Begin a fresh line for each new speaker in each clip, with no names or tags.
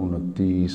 29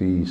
30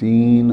3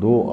2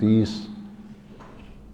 30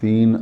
3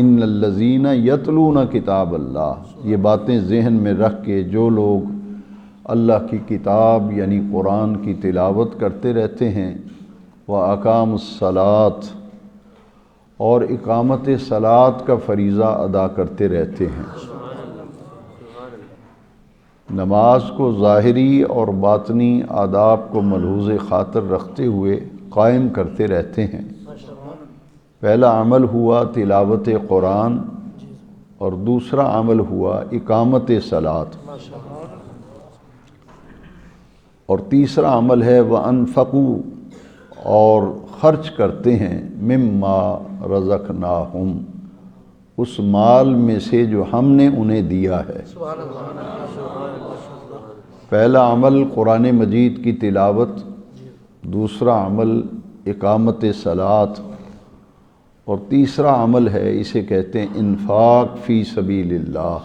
ان الذین یتلون کتاب اللہ، یہ باتیں ذہن میں رکھ کے جو لوگ اللہ کی کتاب یعنی قرآن کی تلاوت کرتے رہتے ہیں، وَأَقَامُوا الصَّلَاةَ، اور اقامت صلاۃ کا فریضہ ادا کرتے رہتے ہیں، نماز کو ظاہری اور باطنی آداب کو ملحوظ خاطر رکھتے ہوئے قائم کرتے رہتے ہیں۔ پہلا عمل ہوا تلاوت قرآن اور دوسرا عمل ہوا اقامت صلاۃ، اور تیسرا عمل ہے وَأَنفَقُوا، اور خرچ کرتے ہیں مما رزقناہم، اس مال میں سے جو ہم نے انہیں دیا ہے۔ پہلا عمل قرآن مجید کی تلاوت، دوسرا عمل اقامت صلاۃ، اور تیسرا عمل ہے اسے کہتے ہیں انفاق فی سبیل اللہ،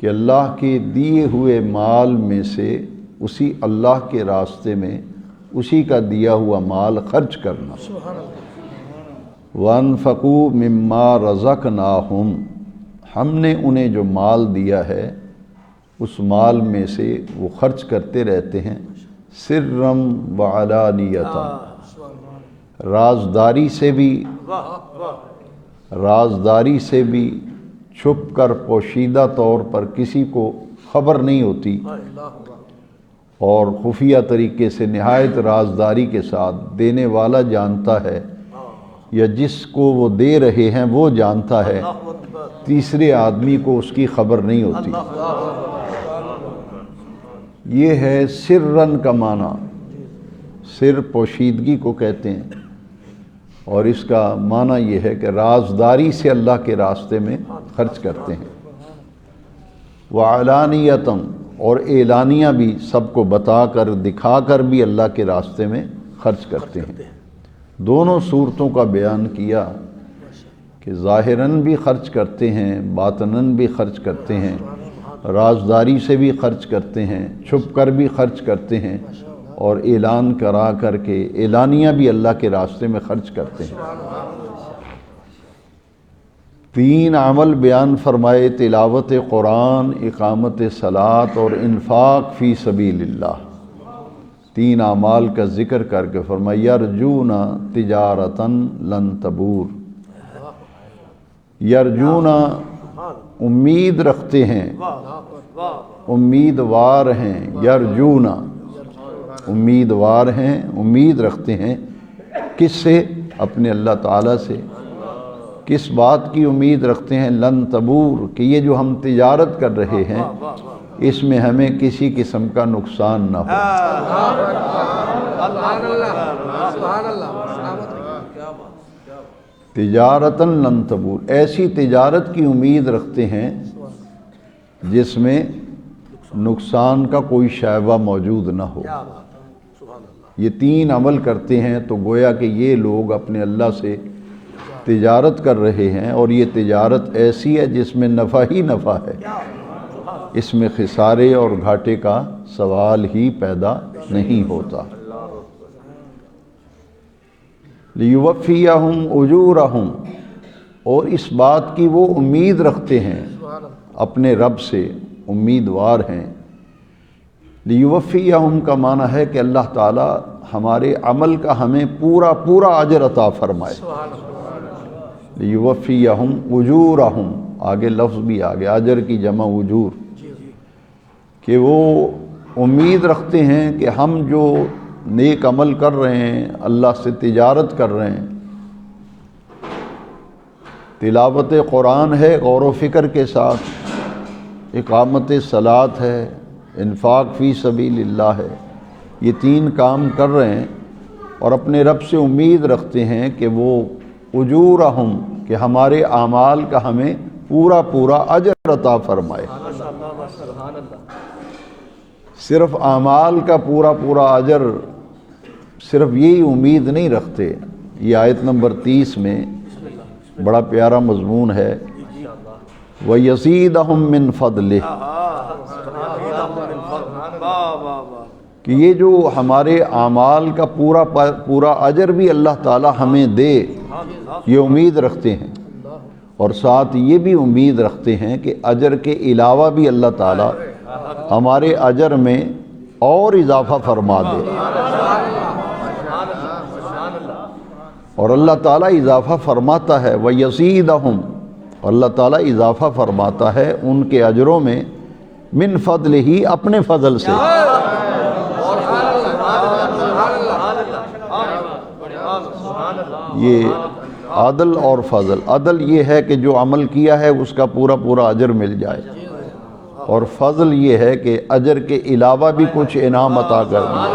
کہ اللہ کے دیے ہوئے مال میں سے اسی اللہ کے راستے میں اسی کا دیا ہوا مال خرچ کرنا۔ وَأَنفَقُوا مِمَّا رَزَقْنَاهُمْ، ہم نے انہیں جو مال دیا ہے اس مال میں سے وہ خرچ کرتے رہتے ہیں، سرًّا وعلانیۃً، رازداری سے بھی چھپ کر پوشیدہ طور پر کسی کو خبر نہیں ہوتی، اور خفیہ طریقے سے نہایت رازداری کے ساتھ دینے والا جانتا ہے، یا جس کو وہ دے رہے ہیں وہ جانتا ہے، تیسرے آدمی کو اس کی خبر نہیں ہوتی۔ یہ ہے سرًّا کا معنی، سر پوشیدگی کو کہتے ہیں، اور اس کا معنی یہ ہے کہ رازداری سے اللہ کے راستے میں خرچ کرتے ہیں۔ وعلانیۃً، اور اعلانیہ بھی، سب کو بتا کر دکھا کر بھی اللہ کے راستے میں خرچ کرتے ہیں۔ دونوں صورتوں کا بیان کیا کہ ظاہراً بھی خرچ کرتے ہیں، باطناً بھی خرچ کرتے ہیں، رازداری سے بھی خرچ کرتے ہیں، چھپ کر بھی خرچ کرتے ہیں، اور اعلان کرا کر کے اعلانیہ بھی اللہ کے راستے میں خرچ کرتے ہیں۔ تین عمل بیان فرمائے، تلاوت قرآن، اقامت صلاۃ اور انفاق فی سبیل اللہ۔ تین اعمال کا ذکر کر کے فرمایا یرجون تجارتاً لن تبور، یرجون امید رکھتے ہیں، امیدوار ہیں، یرجون امیدوار ہیں، امید رکھتے ہیں، کس سے؟ اپنے اللہ تعالیٰ سے۔ کس بات کی امید رکھتے ہیں؟ لن تبور، کہ یہ جو ہم تجارت کر رہے ہیں اس میں ہمیں کسی قسم کا نقصان نہ ہو۔ تجارتاً لن تبور، ایسی تجارت کی امید رکھتے ہیں جس میں نقصان کا کوئی شائبہ موجود نہ ہو۔ یہ تین عمل کرتے ہیں تو گویا کہ یہ لوگ اپنے اللہ سے تجارت کر رہے ہیں، اور یہ تجارت ایسی ہے جس میں نفع ہی نفع ہے، اس میں خسارے اور گھاٹے کا سوال ہی پیدا نہیں ہوتا۔ لیوفیہم اجورہم، اور اس بات کی وہ امید رکھتے ہیں، اپنے رب سے امیدوار ہیں۔ لیوفیہم کا معنی ہے کہ اللہ تعالی ہمارے عمل کا ہمیں پورا پورا اجر عطا فرمائے۔ لیوفیہم اجورہم، آگے لفظ بھی آگے، اجر کی جمع اجور، کہ وہ امید رکھتے ہیں کہ ہم جو نیک عمل کر رہے ہیں، اللہ سے تجارت کر رہے ہیں، تلاوت قرآن ہے غور و فکر کے ساتھ، اقامت صلاۃ ہے، انفاق فی سبیل اللہ ہے، یہ تین کام کر رہے ہیں، اور اپنے رب سے امید رکھتے ہیں کہ وہ اجورہم، کہ ہمارے اعمال کا ہمیں پورا پورا اجر عطا فرمائے۔ صرف اعمال کا پورا پورا اجر، صرف یہی امید نہیں رکھتے۔ یہ آیت نمبر 30 میں بڑا پیارا مضمون ہے، وَيَزِيدَهُم مِّن فَضْلِهِ، کہ یہ جو ہمارے اعمال کا پورا پورا اجر بھی اللہ تعالی ہمیں دے، یہ امید رکھتے ہیں۔ اور ساتھ یہ بھی امید رکھتے ہیں کہ اجر کے علاوہ بھی اللہ تعالیٰ ہمارے اجر میں اور اضافہ فرما دے، اور اللہ تعالیٰ اضافہ فرماتا ہے وَيَزِيدَهُمْ، اللہ تعالیٰ اضافہ فرماتا ہے ان کے اجروں میں من فضل ہی، اپنے فضل سے۔ یہ عدل اور فضل، عدل یہ ہے کہ جو عمل کیا ہے اس کا پورا پورا اجر مل جائے، اور فضل یہ ہے کہ اجر کے علاوہ بھی کچھ انعام عطا کر دیا۔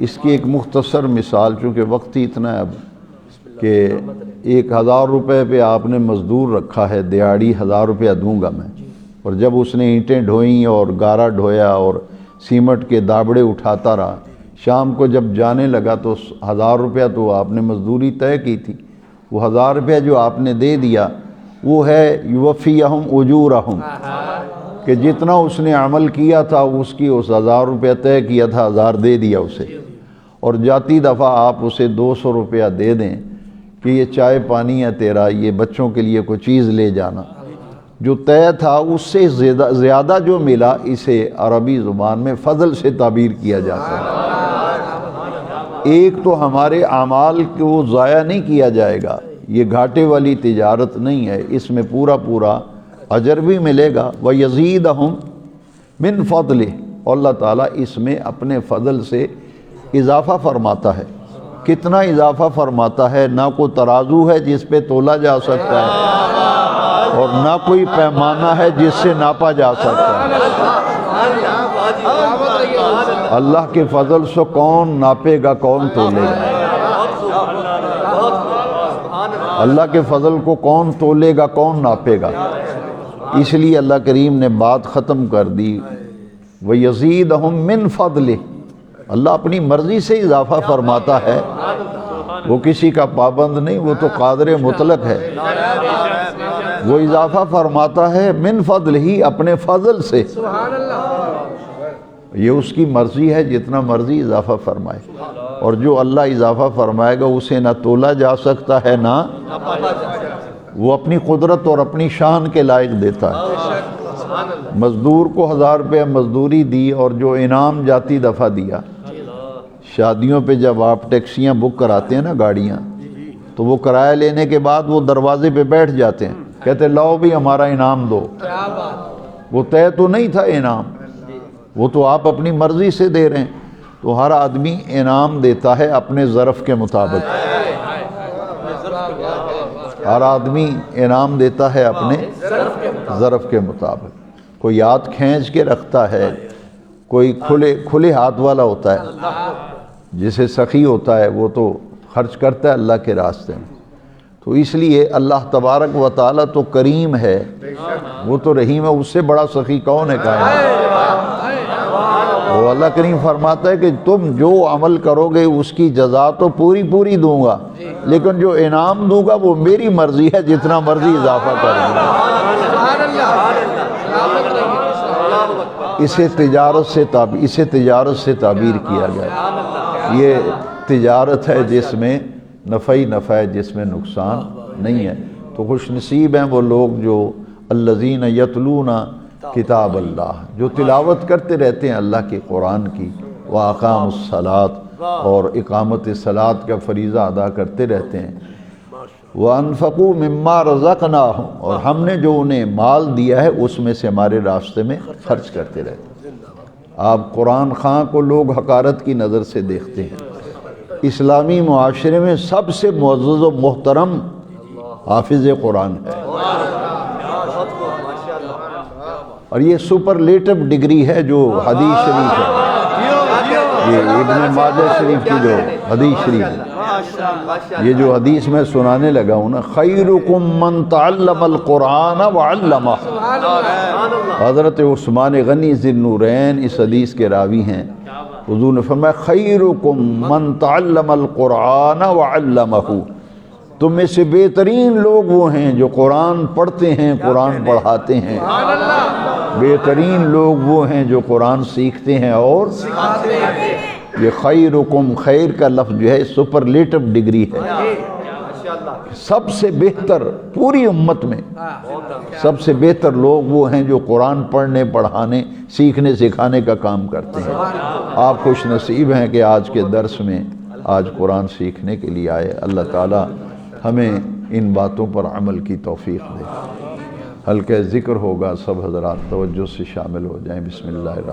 اس کی ایک مختصر مثال، چونکہ وقت ہی اتنا ہے اب، کہ 1000 روپے پہ آپ نے مزدور رکھا ہے، دیہاڑی 1000 روپیہ دوں گا میں، اور جب اس نے اینٹیں ڈھوئیں اور گارا ڈھویا اور سیمٹ کے دابڑے اٹھاتا رہا، شام کو جب جانے لگا تو 1000 روپیہ تو آپ نے مزدوری طے کی تھی، وہ 1000 روپیہ جو آپ نے دے دیا وہ ہے یوفیہم اجورہم، کہ جتنا اس نے عمل کیا تھا اس کی اس 1000 روپیہ طے کیا تھا 1000 دے دیا اسے، اور جاتی دفعہ آپ اسے 200 روپیہ دے دیں کہ یہ چائے پانی ہے تیرا، یہ بچوں کے لیے کوئی چیز لے جانا، جو طے تھا اس سے زیادہ جو ملا، اسے عربی زبان میں فضل سے تعبیر کیا جاتا ہے۔ ایک تو ہمارے اعمال کو ضائع نہیں کیا جائے گا، یہ گھاٹے والی تجارت نہیں ہے، اس میں پورا پورا اجر بھی ملے گا، وَيَزِيدَهُمْ مِنْ فَضْلِهِ، اور اللہ تعالیٰ اس میں اپنے فضل سے اضافہ فرماتا ہے۔ کتنا اضافہ فرماتا ہے، نہ کوئی ترازو ہے جس پہ تولا جا سکتا ہے، اور نہ کوئی پیمانہ ہے جس سے ناپا جا سکتا ہے۔ اللہ کے فضل سے کون ناپے گا، کون تولے گا؟ اللہ کے فضل کو کون تولے گا، کون ناپے گا؟ اس لیے اللہ کریم نے بات ختم کر دی، وَيَزِيدَهُمْ مِنْ فَضْلِهِ، اللہ اپنی مرضی سے اضافہ فرماتا ہے، وہ کسی کا پابند نہیں، وہ تو قادر مطلق ہے، وہ اضافہ فرماتا ہے من فضلہ، اپنے فضل سے، یہ اس کی مرضی ہے، جتنا مرضی اضافہ فرمائے، اور جو اللہ اضافہ فرمائے گا اسے نہ تولا جا سکتا ہے، نہ وہ اپنی قدرت اور اپنی شان کے لائق دیتا ہے۔ مزدور کو 1000 روپے مزدوری دی، اور جو انعام جاتی دفعہ دیا، شادیوں پہ جب آپ ٹیکسیاں بک کراتے ہیں نا، گاڑیاں، تو وہ کرایہ لینے کے بعد وہ دروازے پہ بیٹھ جاتے ہیں، کہتے لاؤ بھی ہمارا انعام دو، وہ طے تو نہیں تھا انعام، وہ تو آپ اپنی مرضی سے دے رہے ہیں، تو ہر آدمی انعام دیتا ہے اپنے ظرف کے مطابق، ہر آدمی انعام دیتا ہے اپنے ظرف کے مطابق، کوئی ہاتھ کھینچ کے رکھتا ہے، کوئی کھلے ہاتھ والا ہوتا ہے، جسے سخی ہوتا ہے وہ تو خرچ کرتا ہے اللہ کے راستے میں۔ تو اس لیے اللہ تبارک و تعالیٰ تو کریم ہے، وہ تو رحیم ہے، اس سے بڑا سخی کون ہے کائنات؟ وہ اللہ کریم فرماتا ہے کہ تم جو عمل کرو گے اس کی جزا تو پوری پوری دوں گا، لیکن جو انعام دوں گا وہ میری مرضی ہے، جتنا مرضی اضافہ کر دوں گا۔ اسے تجارت سے تعبیر کیا گیا، یہ تجارت ہے جس میں نفع ہی نفع ہے، جس میں نقصان نہیں ہے۔ تو خوش نصیب ہیں وہ لوگ جو الذین یتلون کتاب اللہ، جو تلاوت کرتے رہتے ہیں اللہ کے قرآن کی، وَأَقَامُوا الصَّلَاةَ، اور اقامت صلاۃ کا فریضہ ادا کرتے رہتے ہیں، وَأَنفَقُوا مِمَّا رَزَقْنَاهُمْ، اور ہم نے جو انہیں مال دیا ہے اس میں سے ہمارے راستے میں خرچ کرتے رہتے ہیں۔ آپ قرآن خواں کو لوگ حقارت کی نظر سے دیکھتے ہیں، اسلامی معاشرے میں سب سے معزز و محترم حافظ قرآن ہے، اور یہ سپرلیٹو ڈگری ہے جو حدیث شریف ہے، یہ ابن ماجہ شریف کی جو حدیث شریف ہے، یہ جو حدیث میں سنانے لگا ہوں نا، خیرکم من تعلم القرآن وعلمہ، حضرت عثمان غنی ذی النورین اس حدیث کے راوی ہیں، حضور نے فرمایا خیرکم من تعلم القرآن وعلمہ، تم میں سے بہترین لوگ وہ ہیں جو قرآن پڑھتے ہیں، قرآن پڑھاتے ہیں، بہترین لوگ وہ ہیں جو قرآن سیکھتے ہیں اور سکھاتے ہیں۔ یہ خیرکم، خیر کا لفظ جو ہے سپرلیٹو ڈگری ہے، سب سے بہتر پوری امت میں سب سے بہتر لوگ وہ ہیں جو قرآن پڑھنے پڑھانے سیکھنے سکھانے کا کام کرتے ہیں۔ آپ خوش نصیب ہیں کہ آج کے درس میں آج قرآن سیکھنے کے لیے آئے۔ اللہ تعالی ہمیں ان باتوں پر عمل کی توفیق دے۔ حلقہ ذکر ہوگا، سب حضرات توجہ سے شامل ہو جائیں۔ بسم اللہ الرحمن